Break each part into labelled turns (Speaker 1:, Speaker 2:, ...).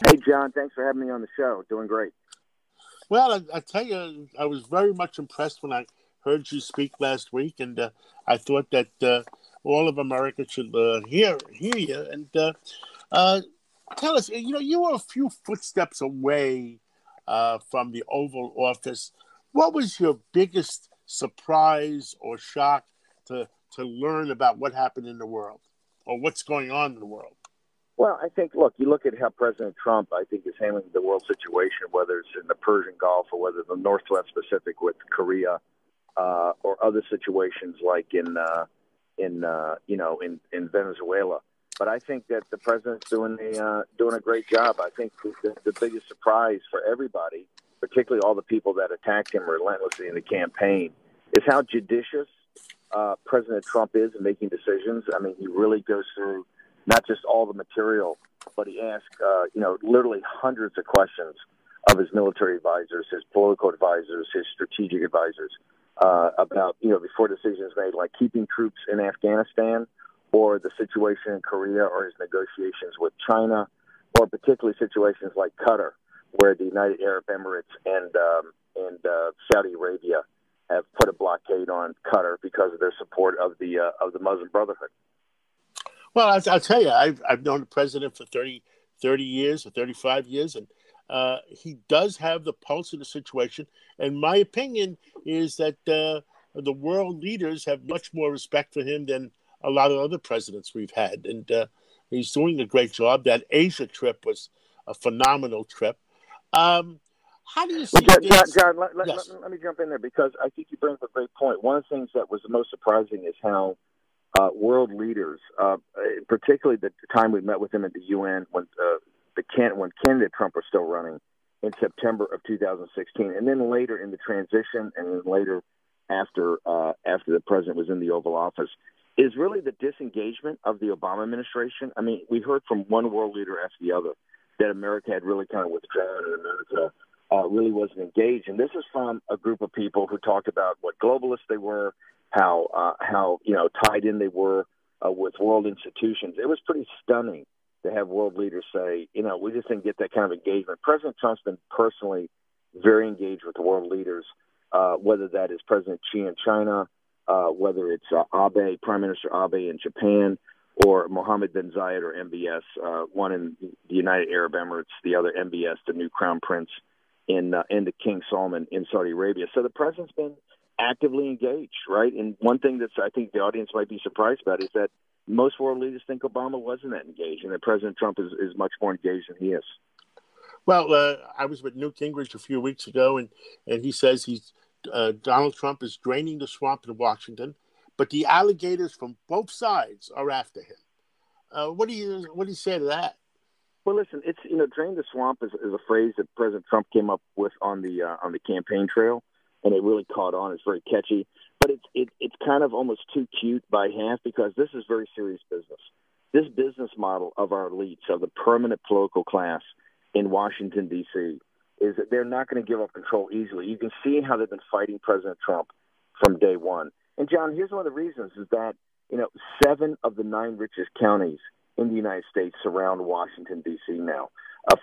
Speaker 1: Hey, John, thanks for having me on the show. Doing great.
Speaker 2: Well, I tell you, I was very much impressed when I heard you speak last week, and I thought that all of America should hear you. And uh, tell us, you were a few footsteps away from the Oval Office. What was your biggest surprise or shock to learn about what happened in the world or what's going on in the world?
Speaker 1: Well, I think, you look at how President Trump, I think, is handling the world situation, whether it's in the Persian Gulf or whether the Northwest Pacific with Korea, or other situations like in Venezuela. But I think that the president's doing a great job. I think the biggest surprise for everybody, particularly all the people that attacked him relentlessly in the campaign, is how judicious President Trump is in making decisions. I mean, he really goes through not just all the material, but he asks, literally hundreds of questions of his military advisors, his political advisors, his strategic advisors, about, before decisions made, like keeping troops in Afghanistan or the situation in Korea or his negotiations with China, or particularly situations like Qatar, where the United Arab Emirates and Saudi Arabia have put a blockade on Qatar because of their support of the Muslim Brotherhood.
Speaker 2: Well, I'll tell you, I've known the president for 30 years or 35 years, and he does have the pulse of the situation. And my opinion is that the world leaders have much more respect for him than a lot of other presidents we've had. And he's doing a great job. That Asia trip was a phenomenal trip. How do you see this?
Speaker 1: John, let me jump in there, because I think you bring up a great point. One of the things that was the most surprising is how world leaders, particularly the time we met with him at the UN when candidate Trump was still running in September of 2016, and then later in the transition, and then later after the president was in the Oval Office, is really the disengagement of the Obama administration. I mean, we heard from one world leader after the other that America had really kind of withdrawn, and America really wasn't engaged. And this is from a group of people who talked about what globalists they were, how tied in they were with world institutions. It was pretty stunning to have world leaders say, we just didn't get that kind of engagement. President Trump's been personally very engaged with the world leaders, whether that is President Xi in China, whether it's Abe, Prime Minister Abe in Japan, or Mohammed bin Zayed or MBS, one in the United Arab Emirates, the other MBS, the new crown prince in the King Salman in Saudi Arabia. So the president's been actively engaged, right? And one thing that I think the audience might be surprised about is that most world leaders think Obama wasn't that engaged, and that President Trump is much more engaged than he is.
Speaker 2: Well, I was with Newt Gingrich a few weeks ago, and he says Donald Trump is draining the swamp in Washington, but the alligators from both sides are after him. What do you say to that?
Speaker 1: Well, listen, it's drain the swamp is a phrase that President Trump came up with on the campaign trail, and it really caught on. It's very catchy, but it's kind of almost too cute by half, because this is very serious business. This business model of our elites, of the permanent political class in Washington, D.C., is that they're not going to give up control easily. You can see how they've been fighting President Trump from day one. And, John, here's one of the reasons is that, 7 of the 9 richest counties in the United States surround Washington, D.C. now.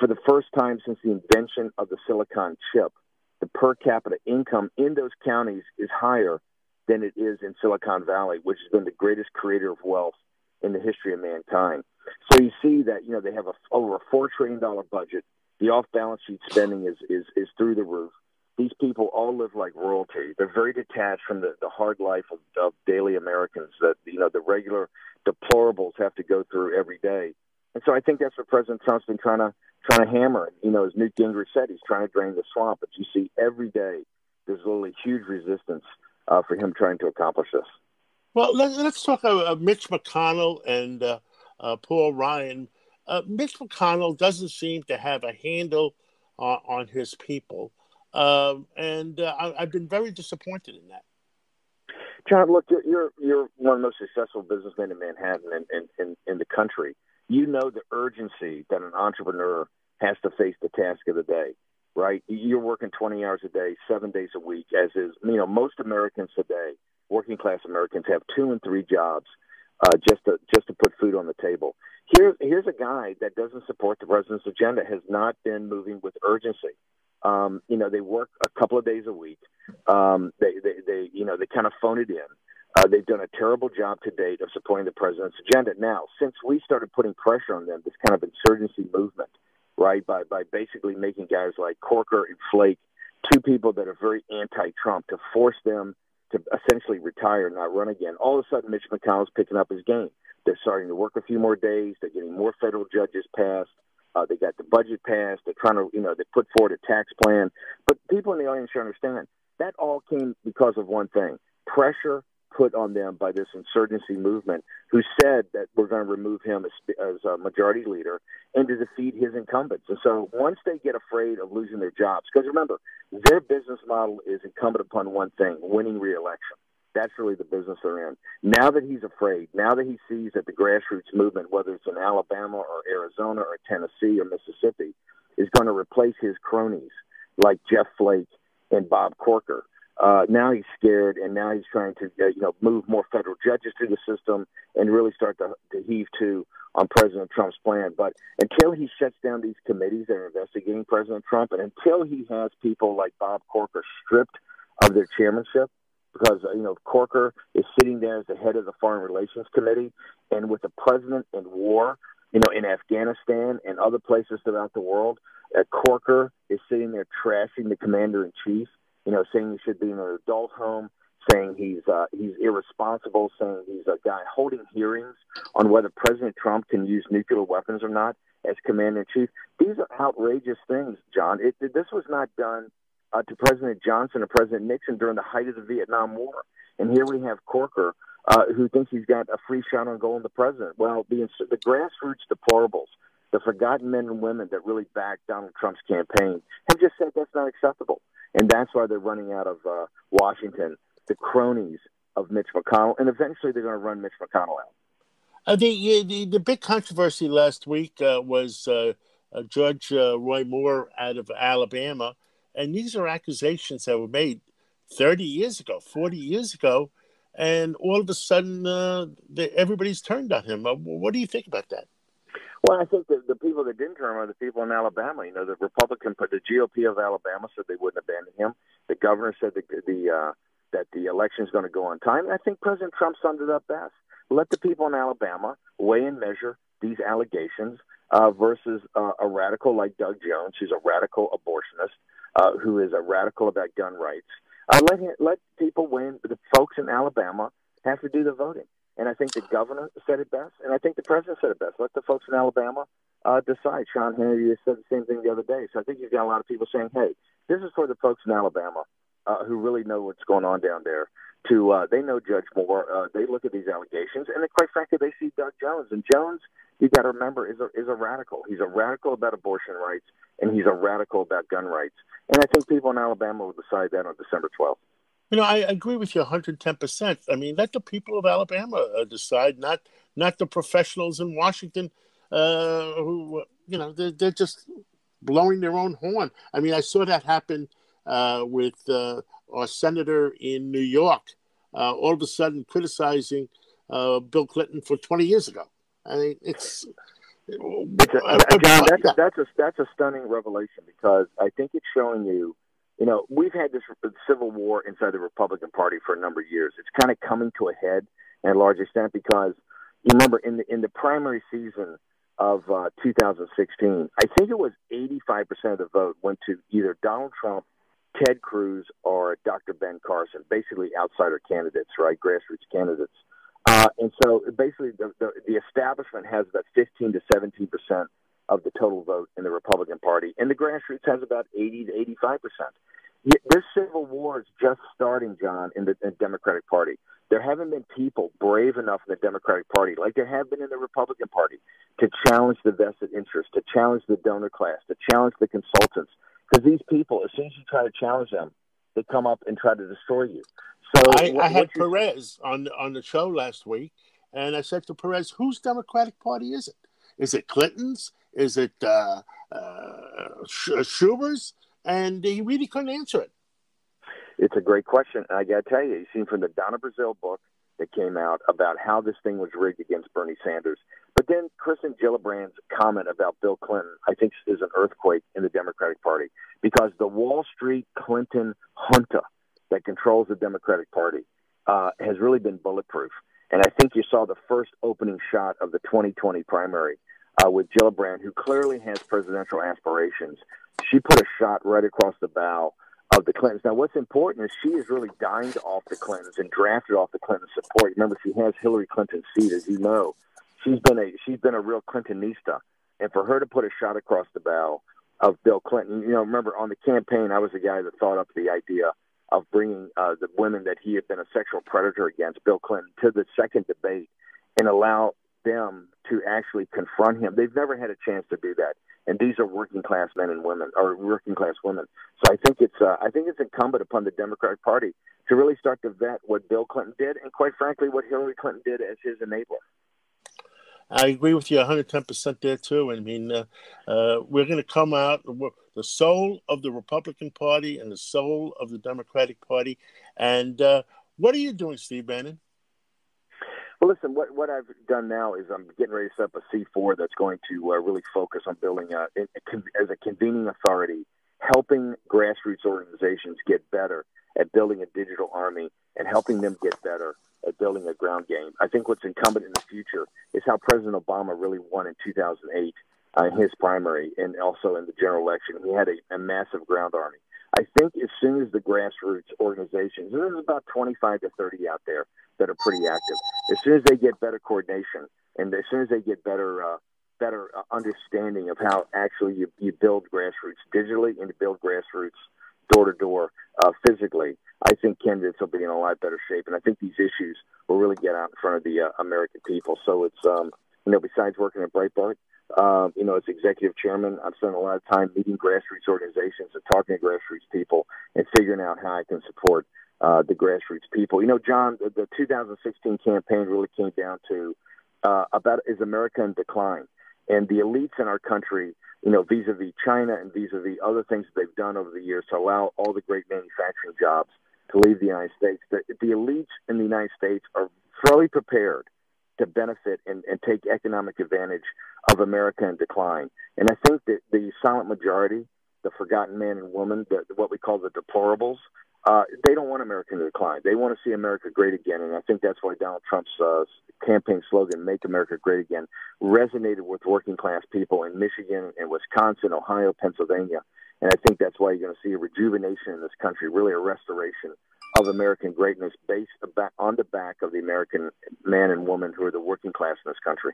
Speaker 1: For the first time since the invention of the silicon chip, the per capita income in those counties is higher than it is in Silicon Valley, which has been the greatest creator of wealth in the history of mankind. So you see that, they have over a $4 trillion budget. The off-balance sheet spending is through the roof. These people all live like royalty. They're very detached from the hard life of daily Americans that, the regular deplorables have to go through every day. And so I think that's what President Trump's been trying to hammer. As Newt Gingrich said, he's trying to drain the swamp. But you see every day there's literally huge resistance for him trying to accomplish this.
Speaker 2: Well, let's talk about Mitch McConnell and Paul Ryan. Mitch McConnell doesn't seem to have a handle on his people. And I've been very disappointed in that.
Speaker 1: John, look, you're one of the most successful businessmen in Manhattan and in the country. You know the urgency that an entrepreneur has to face the task of the day, right? You're working 20 hours a day, 7 days a week, as is, most Americans today, working class Americans, have 2 and 3 jobs. just to put food on the table. Here's a guy that doesn't support the president's agenda, has not been moving with urgency. They work a couple of days a week. They kind of phone it in. They've done a terrible job to date of supporting the president's agenda. Now, since we started putting pressure on them, this kind of insurgency movement, right, by basically making guys like Corker and Flake two people that are very anti-Trump to force them to essentially retire and not run again, all of a sudden Mitch McConnell's picking up his game. They're starting to work a few more days. They're getting more federal judges passed. They got the budget passed. They're trying to, they put forward a tax plan. But people in the audience should understand that all came because of one thing: pressure put on them by this insurgency movement, who said that we're going to remove him as a majority leader and to defeat his incumbents. And so once they get afraid of losing their jobs, because remember, their business model is incumbent upon one thing: winning re-election. That's really the business they're in. Now that he's afraid, now that he sees that the grassroots movement, whether it's in Alabama or Arizona or Tennessee or Mississippi, is going to replace his cronies like Jeff Flake and Bob Corker, now he's scared, and now he's trying to move more federal judges through the system and really start to heave to on President Trump's plan. But until he shuts down these committees that are investigating President Trump, and until he has people like Bob Corker stripped of their chairmanship, because, Corker is sitting there as the head of the Foreign Relations Committee, and with the president in war, in Afghanistan and other places throughout the world, Corker is sitting there trashing the commander-in-chief, saying he should be in an adult home, saying he's irresponsible, saying he's a guy holding hearings on whether President Trump can use nuclear weapons or not as commander-in-chief. These are outrageous things, John. This was not done to President Johnson or President Nixon during the height of the Vietnam War. And here we have Corker, who thinks he's got a free shot on goal in the president. Well, the grassroots deplorables, the forgotten men and women that really backed Donald Trump's campaign, have just said that's not acceptable. And that's why they're running out of Washington, the cronies of Mitch McConnell, and eventually they're going to run Mitch McConnell out.
Speaker 2: The big controversy last week was Judge Roy Moore out of Alabama. And these are accusations that were made 30 years ago, 40 years ago, and all of a sudden everybody's turned on him. What do you think about that?
Speaker 1: Well, I think the people that didn't turn are the people in Alabama. The the GOP of Alabama said they wouldn't abandon him. The governor said that the election is going to go on time. And I think President Trump summed it up best. Let the people in Alabama weigh and measure these allegations versus a radical like Doug Jones, who's a radical abortionist, who is a radical about gun rights. Let people win. The folks in Alabama have to do the voting. And I think the governor said it best, and I think the president said it best. Let the folks in Alabama decide. Sean Hannity said the same thing the other day. So I think you've got a lot of people saying, hey, this is for the folks in Alabama who really know what's going on down there. They know Judge Moore. They look at these allegations, and then, quite frankly, they see Doug Jones. And Jones, you got to remember, is a radical. He's a radical about abortion rights, and he's a radical about gun rights. And I think people in Alabama will decide that on December 12th.
Speaker 2: I agree with you 110%. I mean, let the people of Alabama decide, not the professionals in Washington who, they're just blowing their own horn. I mean, I saw that happen with our senator in New York, all of a sudden criticizing Bill Clinton for 20 years ago. I mean,
Speaker 1: John, that's a stunning revelation, because I think it's showing you, we've had this civil war inside the Republican Party for a number of years. It's kind of coming to a head in a large extent because, you remember, in the primary season of 2016, I think it was 85% of the vote went to either Donald Trump, Ted Cruz, or Dr. Ben Carson, basically outsider candidates, right, grassroots candidates. And so basically the establishment has about 15 to 17% of the total vote in the Republican Party, and the grassroots has about 80 to 85%. This civil war is just starting, John, in the Democratic Party. There haven't been people brave enough in the Democratic Party, like there have been in the Republican Party, to challenge the vested interest, to challenge the donor class, to challenge the consultants. Because these people, as soon as you try to challenge them, they come up and try to destroy you. So
Speaker 2: I had Perez on the show last week, and I said to Perez, whose Democratic Party is it? Is it Clinton's? Is it Schumer's? And he really couldn't answer it.
Speaker 1: It's a great question. And I got to tell you, you've seen from the Donna Brazile book that came out about how this thing was rigged against Bernie Sanders. But then Kristen Gillibrand's comment about Bill Clinton, I think, is an earthquake in the Democratic Party, because the Wall Street Clinton junta that controls the Democratic Party has really been bulletproof. And I think you saw the first opening shot of the 2020 primary with Gillibrand, who clearly has presidential aspirations. She put a shot right across the bow of the Clintons. Now, what's important is she is really dined off the Clintons and drafted off the Clinton support. Remember, she has Hillary Clinton's seat, as you know. She's been a real Clintonista, and for her to put a shot across the bow of Bill Clinton, remember on the campaign, I was the guy that thought up the idea of bringing the women that he had been a sexual predator against, Bill Clinton, to the second debate and allow them to actually confront him. They've never had a chance to do that, and these are working class men and women, or working class women. So I think it's incumbent upon the Democratic Party to really start to vet what Bill Clinton did, and quite frankly, what Hillary Clinton did as his enabler.
Speaker 2: I agree with you 110% there, too. I mean, we're going to come out, the soul of the Republican Party and the soul of the Democratic Party. And what are you doing, Steve Bannon?
Speaker 1: Well, listen, what I've done now is I'm getting ready to set up a C4 that's going to really focus on building, as a convening authority, helping grassroots organizations get better at building a digital army and helping them get better at building a ground game. I think what's incumbent in the future is how President Obama really won in 2008 in his primary and also in the general election. He had a massive ground army. I think as soon as the grassroots organizations, and there's about 25 to 30 out there that are pretty active, as soon as they get better coordination and as soon as they get better understanding of how actually you build grassroots digitally and you build grassroots door-to-door physically, I think candidates will be in a lot better shape. And I think these issues will really get out in front of the American people. So it's, besides working at Breitbart, as executive chairman, I've spent a lot of time meeting grassroots organizations and talking to grassroots people and figuring out how I can support the grassroots people. John, the 2016 campaign really came down to about is America in decline? And the elites in our country, vis-a-vis China and vis-a-vis other things that they've done over the years to allow all the great manufacturing jobs to leave the United States, the elites in the United States are fairly prepared to benefit and take economic advantage of America in decline. And I think that the silent majority, the forgotten man and woman, what we call the deplorables, they don't want America to decline. They want to see America great again. And I think that's why Donald Trump's campaign slogan, Make America Great Again, resonated with working class people in Michigan and Wisconsin, Ohio, Pennsylvania. And I think that's why you're going to see a rejuvenation in this country, really a restoration of American greatness based on the back of the American man and woman who are the working class in this country.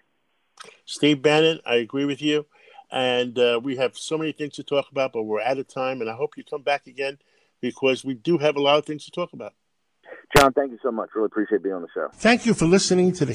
Speaker 2: Steve Bannon, I agree with you. And we have so many things to talk about, but we're out of time. And I hope you come back again because we do have a lot of things to talk about.
Speaker 1: John, thank you so much. Really appreciate being on the show.
Speaker 2: Thank you for listening to the